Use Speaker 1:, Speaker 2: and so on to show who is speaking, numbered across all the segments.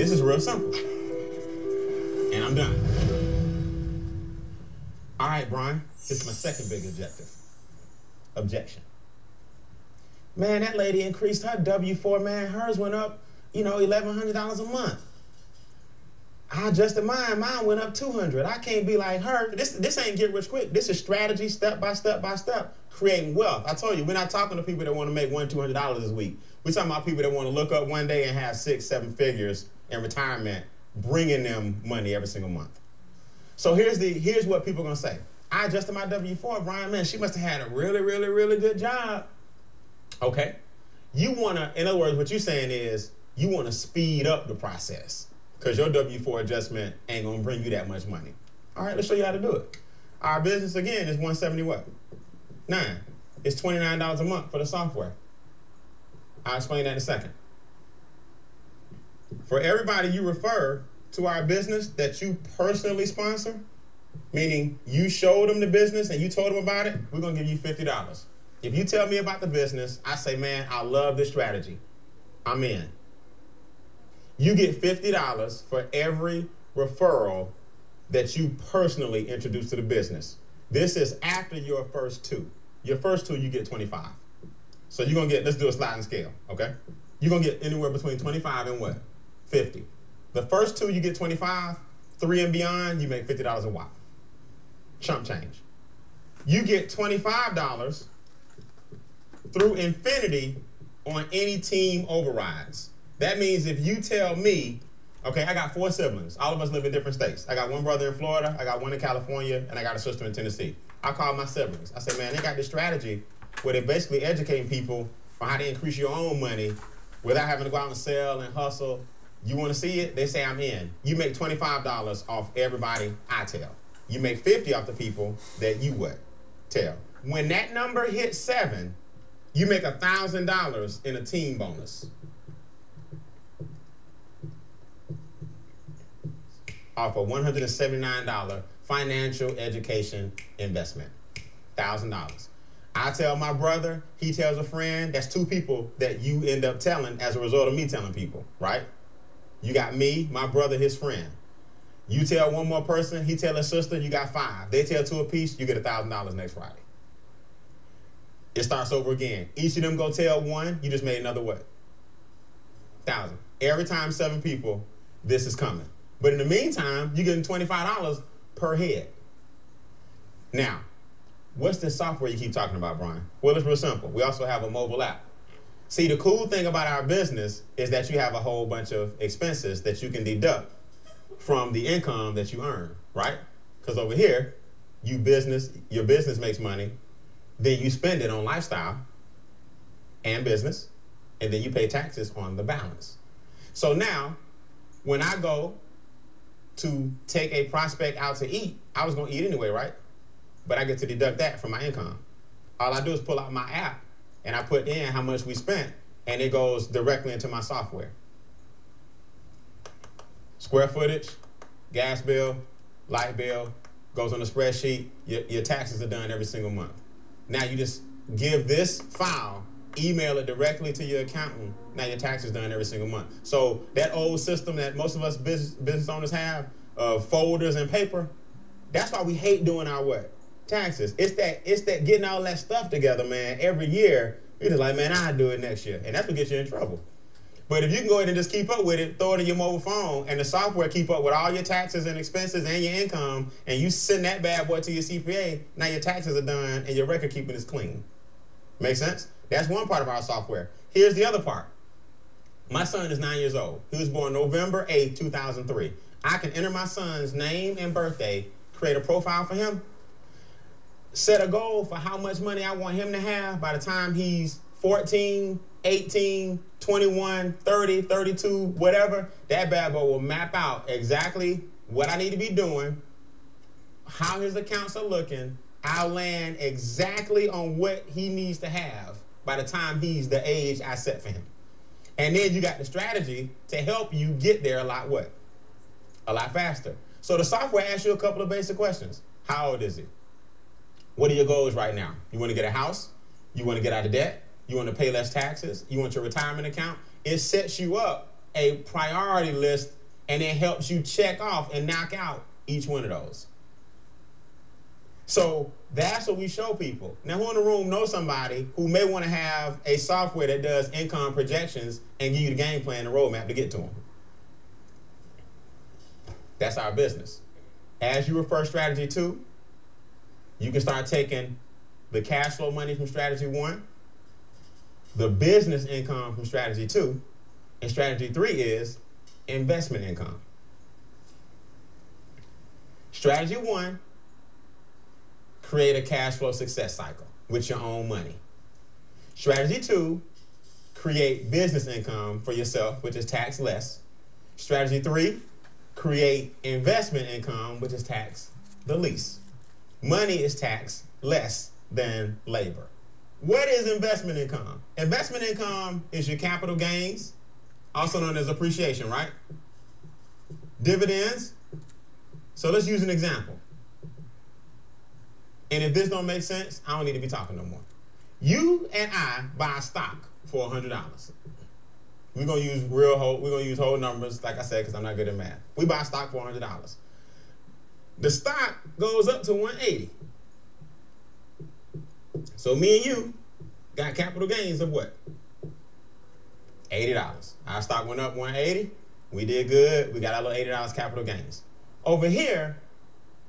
Speaker 1: This is real simple. And I'm done. All right, Brian, this is my second big objection. Man, that lady increased her W-4, man. Hers went up, $1,100 a month. I adjusted mine. Mine went up $200. I can't be like her. This ain't get rich quick. This is strategy, step by step by step, creating wealth. I told you, we're not talking to people that want to make $100-200 this week. We're talking about people that want to look up one day and have 6-7 figures in retirement, bringing them money every single month. So here's what people are gonna say. I adjusted my W-4, Brian. Man, she must have had a really, really, really good job. Okay. In other words, what you're saying is you want to speed up the process because your W-4 adjustment ain't going to bring you that much money. All right, let's show you how to do it. Our business, again, is $170 what? $9. It's $29 a month for the software. I'll explain that in a second. For everybody you refer to our business that you personally sponsor, meaning you showed them the business and you told them about it, we're going to give you $50. If you tell me about the business, I say, man, I love this strategy. I'm in. You get $50 for every referral that you personally introduce to the business. This is after your first two. Your first two, you get 25. So you're going to get, let's do a sliding scale, okay? You're going to get anywhere between 25 and what? 50. The first two, you get 25. 3 and beyond, you make $50 a while. Chump change. You get $25 through infinity on any team overrides. That means if you tell me, okay, I got 4 siblings. All of us live in different states. I got one brother in Florida, I got one in California, and I got a sister in Tennessee. I call my siblings. I say, man, they got this strategy where they're basically educating people on how to increase your own money without having to go out and sell and hustle. You want to see it? They say, I'm in. You make $25 off everybody I tell. You make 50 off the people that you what? Tell. When that number hits 7, you make $1,000 in a team bonus. Off a $179 financial education investment. $1,000. I tell my brother, he tells a friend. That's 2 people that you end up telling as a result of me telling people, right? You got me, my brother, his friend. You tell one more person, he tell his sister, you got 5. They tell 2 apiece, you get $1,000 next Friday. It starts over again. Each of them go tell 1, you just made another what? 1,000. Every time 7 people, this is coming. But in the meantime, you're getting $25 per head. Now, what's this software you keep talking about, Brian? Well, it's real simple. We also have a mobile app. See, the cool thing about our business is that you have a whole bunch of expenses that you can deduct from the income that you earn, right? Because over here, your business makes money, then you spend it on lifestyle and business, and then you pay taxes on the balance. So now, when I go to take a prospect out to eat, I was going to eat anyway, right? But I get to deduct that from my income. All I do is pull out my app, and I put in how much we spent, and it goes directly into my software. Square footage, gas bill, light bill, goes on the spreadsheet. Your taxes are done every single month. Now you just give this file, email it directly to your accountant. Now your taxes done every single month. So that old system that most of us business owners have of folders and paper, that's why we hate doing our what? Taxes. It's that getting all that stuff together, man, every year. You're just like, man, I'll do it next year. And that's what gets you in trouble. But if you can go ahead and just keep up with it, throw it in your mobile phone, and the software keep up with all your taxes and expenses and your income, and you send that bad boy to your CPA, now your taxes are done and your record keeping is clean. Make sense? That's one part of our software. Here's the other part. My son is 9 years old. He was born November 8, 2003. I can enter my son's name and birthday, create a profile for him, set a goal for how much money I want him to have by the time he's 14, 18, 21, 30, 32, whatever. That bad boy will map out exactly what I need to be doing, how his accounts are looking. I'll land exactly on what he needs to have by the time he's the age I set for him. And then you got the strategy to help you get there a lot what? A lot faster. So the software asks you a couple of basic questions. How old is he? What are your goals right now? You want to get a house? You want to get out of debt? You want to pay less taxes? You want your retirement account? It sets you up a priority list, and it helps you check off and knock out each one of those. So that's what we show people. Now, who in the room knows somebody who may want to have a software that does income projections and give you the game plan and roadmap to get to them? That's our business. As you refer strategy 2, you can start taking the cash flow money from strategy 1, the business income from strategy 2, and strategy 3 is investment income. Strategy 1, create a cash flow success cycle with your own money. Strategy 2, create business income for yourself, which is tax less. Strategy 3, create investment income, which is tax the least. Money is taxed less than labor. What is investment income? Investment income is your capital gains, also known as appreciation, right? Dividends. So let's use an example. And if this don't make sense, I don't need to be talking no more. You and I buy stock for $100. We're gonna use whole numbers, like I said, because I'm not good at math. We buy stock for $100. The stock goes up to 180. So me and you got capital gains of what? $80. Our stock went up 180. We did good. We got our little $80 capital gains. Over here,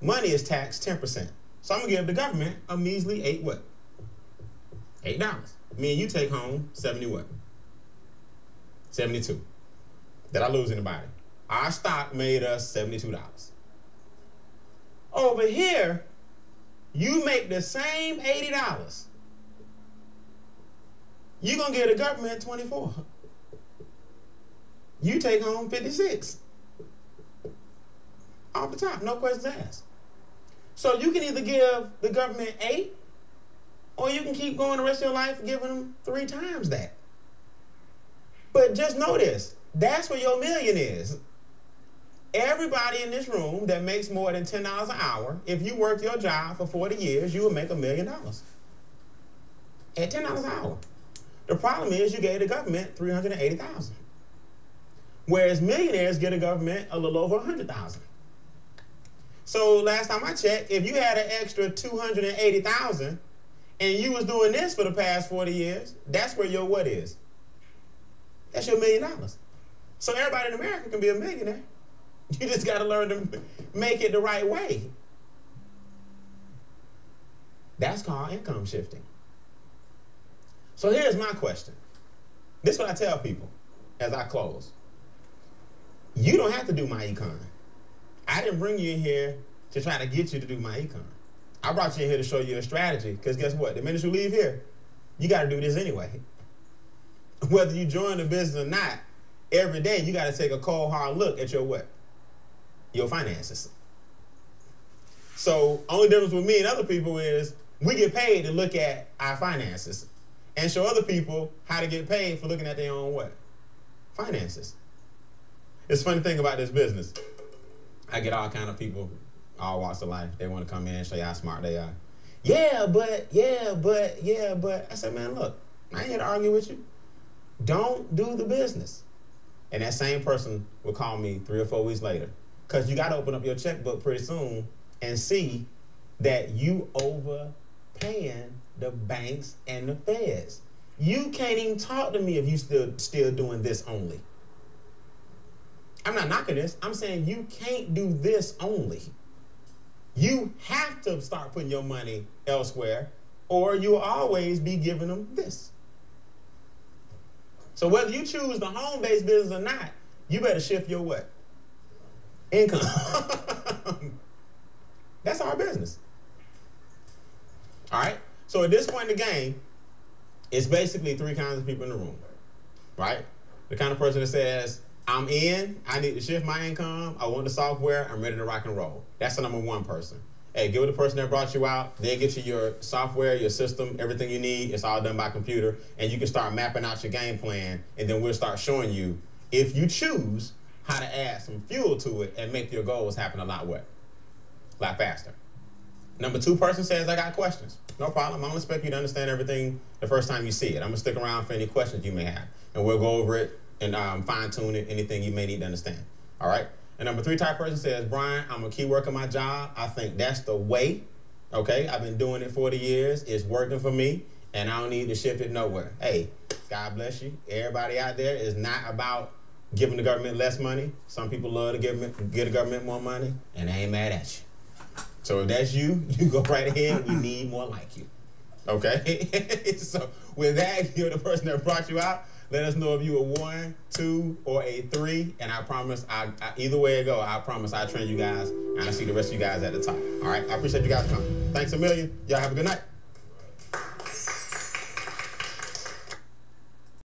Speaker 1: money is taxed 10%. So I'm gonna give the government a measly $8. Me and you take home 70 what? 72. Did I lose anybody? Our stock made us $72. Over here, you make the same $80. You're gonna give the government 24. You take home 56. Off the top, no questions asked. So you can either give the government 8, or you can keep going the rest of your life giving them 3 times that. But just know this, that's where your million is. Everybody in this room that makes more than $10 an hour, if you worked your job for 40 years, you would make $1 million at $10 an hour. The problem is you gave the government $380,000. Whereas millionaires get the government a little over $100,000. So last time I checked, if you had an extra $280,000 and you was doing this for the past 40 years, that's where your what is? That's your $1 million. So everybody in America can be a millionaire. You just got to learn to make it the right way. That's called income shifting. So here's my question. This is what I tell people as I close. You don't have to do myEcon. I didn't bring you in here to try to get you to do myEcon. I brought you in here to show you a strategy, because guess what? The minute you leave here, you got to do this anyway. Whether you join the business or not, every day you got to take a cold, hard look at your what? Your finances. So only difference with me and other people is we get paid to look at our finances and show other people how to get paid for looking at their own what? Finances. It's a funny thing about this business. I get all kind of people, all walks of life. They want to come in and show you how smart they are. Yeah, but. I said, man, look, I ain't here to argue with you. Don't do the business. And that same person will call me 3 or 4 weeks later. Because you got to open up your checkbook pretty soon and see that you overpaying the banks and the feds. You can't even talk to me if you still doing this only. I'm not knocking this. I'm saying you can't do this only. You have to start putting your money elsewhere, or you'll always be giving them this. So whether you choose the home-based business or not, you better shift your what? Income. That's our business. All right? So at this point in the game, it's basically 3 kinds of people in the room, right? The kind of person that says, I'm in, I need to shift my income, I want the software, I'm ready to rock and roll. That's the number 1 person. Hey, give it the person that brought you out, they'll get you your software, your system, everything you need, it's all done by computer, and you can start mapping out your game plan, and then we'll start showing you, if you choose, how to add some fuel to it and make your goals happen a lot faster. Number 2 person says, I got questions. No problem, I don't expect you to understand everything the first time you see it. I'm gonna stick around for any questions you may have, and we'll go over it and fine tune it, anything you may need to understand. All right. And number 3 type person says, Brian, I'm a key worker at my job. I think that's the way. Okay. I've been doing it 40 years. It's working for me, and I don't need to shift it nowhere. Hey, God bless you. Everybody out there is not about giving the government less money. Some people love to give the government more money, and they ain't mad at you. So if that's you, you go right ahead. We need more like you. Okay? So with that, you're the person that brought you out. Let us know if you a 1, 2, or a 3, and I promise, either way it go, I promise I'll train you guys, and I'll see the rest of you guys at the top. All right? I appreciate you guys coming. Thanks a million. Y'all have a good night.